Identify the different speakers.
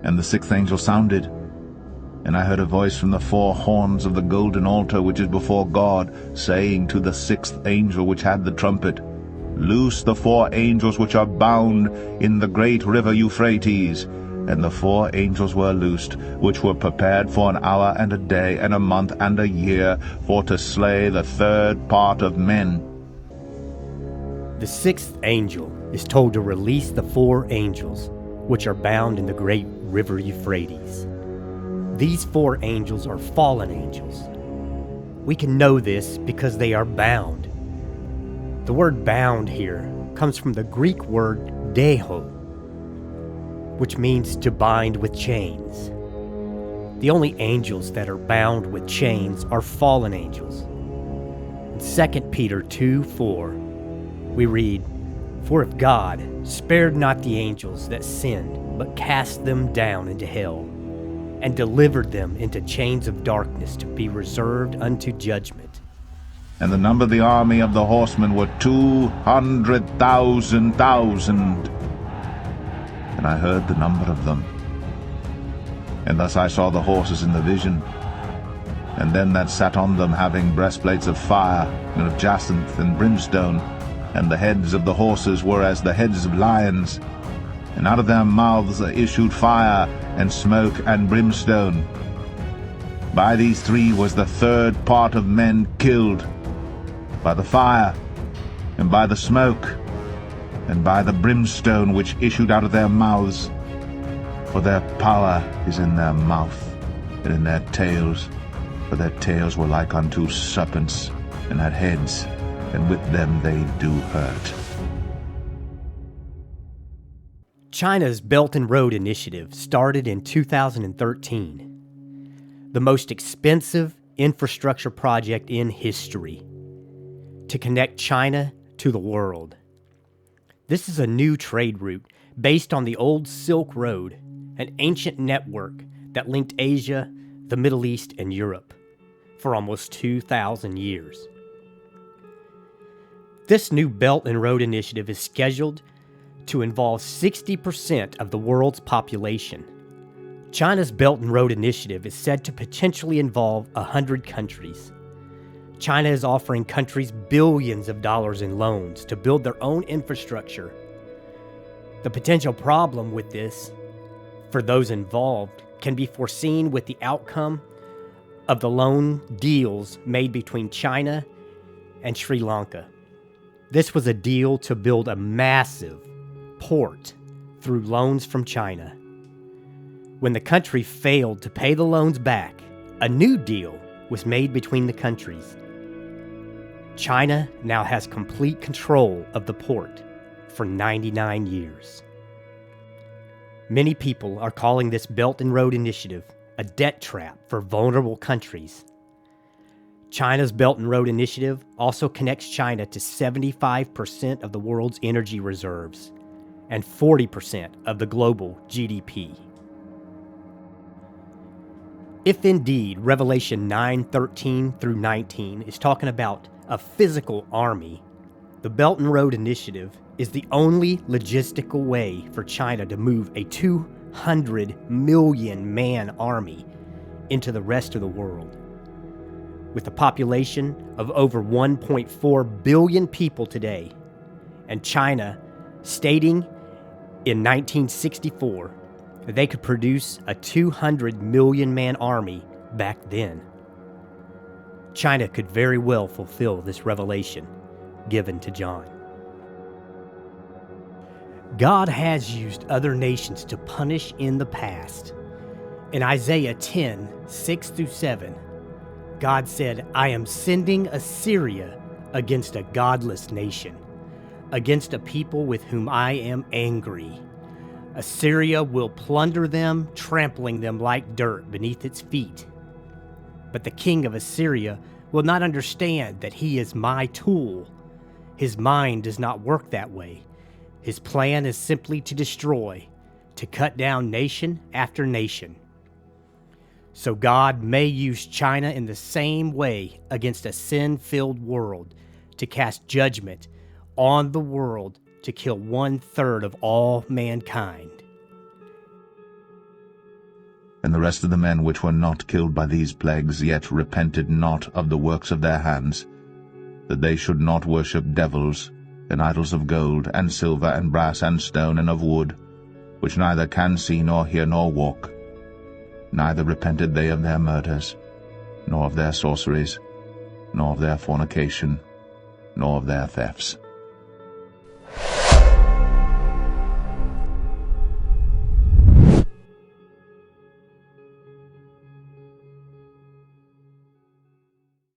Speaker 1: And the sixth angel sounded, and I heard a voice from the four horns of the golden altar which is before God, saying to the sixth angel which had the trumpet, Loose the four angels which are bound in the great river Euphrates. And the four angels were loosed, which were prepared for an hour and a day and a month and a year, for to slay the third part of men.
Speaker 2: The sixth angel is told to release the four angels, which are bound in the great river Euphrates. These four angels are fallen angels. We can know this because they are bound. The word bound here comes from the Greek word deho, which means to bind with chains. The only angels that are bound with chains are fallen angels. In 2 Peter 2:4, we read, For if God spared not the angels that sinned, but cast them down into hell, and delivered them into chains of darkness to be reserved unto judgment.
Speaker 1: And the number of the army of the horsemen were 200,000. And I heard the number of them. And thus I saw the horses in the vision, and them that sat on them having breastplates of fire, and of jacinth and brimstone, and the heads of the horses were as the heads of lions, and out of their mouths issued fire, and smoke, and brimstone. By these three was the third part of men killed, by the fire, and by the smoke, and by the brimstone which issued out of their mouths. For their power is in their mouth, and in their tails, for their tails were like unto serpents, and had heads, and with them they do hurt.
Speaker 2: China's Belt and Road Initiative started in 2013, the most expensive infrastructure project in history to connect China to the world. This is a new trade route based on the old Silk Road, an ancient network that linked Asia, the Middle East, and Europe for almost 2,000 years. This new Belt and Road Initiative is scheduled to involve 60% of the world's population. China's Belt and Road Initiative is said to potentially involve 100 countries. China is offering countries billions of dollars in loans to build their own infrastructure. The potential problem with this, for those involved, can be foreseen with the outcome of the loan deals made between China and Sri Lanka. This was a deal to build a massive port through loans from China. When the country failed to pay the loans back, a new deal was made between the countries. China now has complete control of the port for 99 years. Many people are calling this Belt and Road Initiative a debt trap for vulnerable countries. China's Belt and Road Initiative also connects China to 75% of the world's energy reserves and 40% of the global GDP. If indeed Revelation 9:13 through 19 is talking about a physical army, the Belt and Road Initiative is the only logistical way for China to move a 200 million man army into the rest of the world. With a population of over 1.4 billion people today, and China stating in 1964 that they could produce a 200 million man army back then, China could very well fulfill this revelation given to John. God has used other nations to punish in the past. In Isaiah 10:6-7, God said, I am sending Assyria against a godless nation, against a people with whom I am angry. Assyria will plunder them, trampling them like dirt beneath its feet. But the king of Assyria will not understand that he is my tool. His mind does not work that way. His plan is simply to destroy, to cut down nation after nation. So God may use China in the same way against a sin-filled world to cast judgment on the world to kill 1/3 of all mankind.
Speaker 1: And the rest of the men which were not killed by these plagues yet repented not of the works of their hands, that they should not worship devils, and idols of gold, and silver, and brass, and stone, and of wood, which neither can see, nor hear, nor walk. Neither repented they of their murders, nor of their sorceries, nor of their fornication, nor of their thefts.